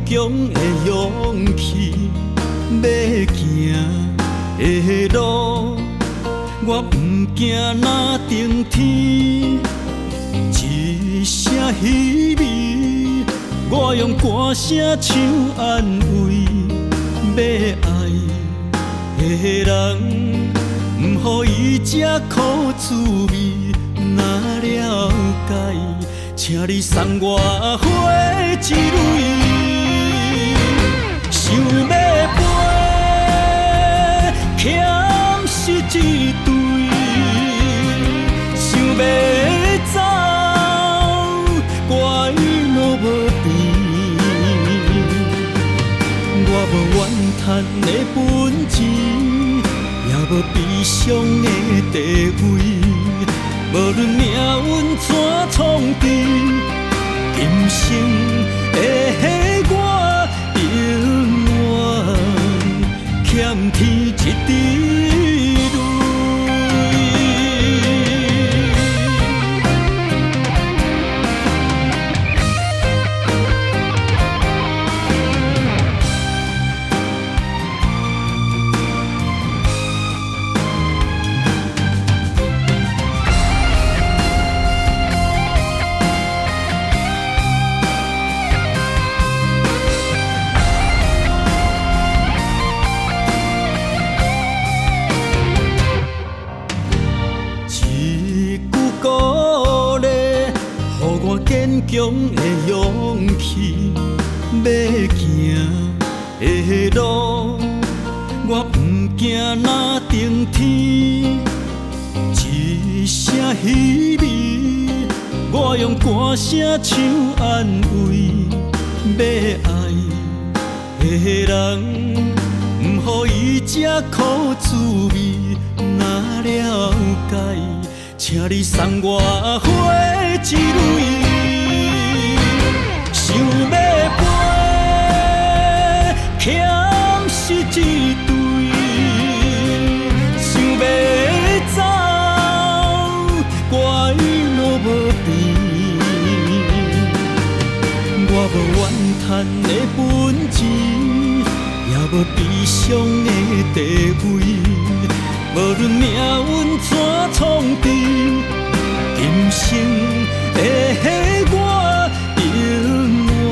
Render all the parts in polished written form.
强的勇气，要行的路，我不惊那顶天。一声虚微，我用歌声唱安慰，要爱的人，不予伊吃苦滋味。若了解，请你送我花一蕊。想要飞，欠失一对；想要走，我伊落无边。我无怨叹的本钱，也无悲伤的地位。无论命运怎创治，今生的我永远欠天一滴泪。坚强的勇气，要行的路，我不惊那顶天。一声虚微，我用歌声唱安慰，要爱的人，不予伊吃苦滋味。若了解，请你送我花一蕊。想要飞，欠失一对；想要走，我伊落无边。我无怨叹的本钱，也无悲伤的地位。无论命运怎创治，今生的我永远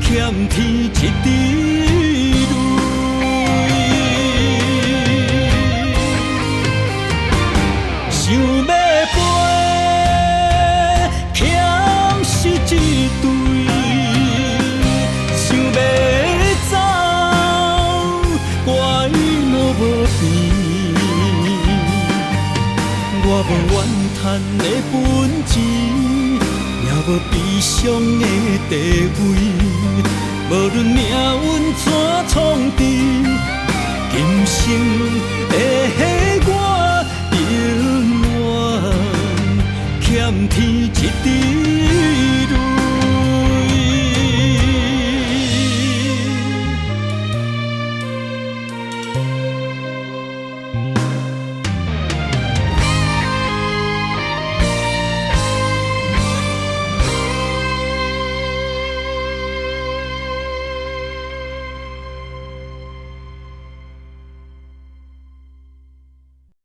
欠天一滴泪。想要飞，欠失一对；想要走，我伊落无边。我无怨叹的本钱，也无悲伤的地位。无论命运怎创治，今生的我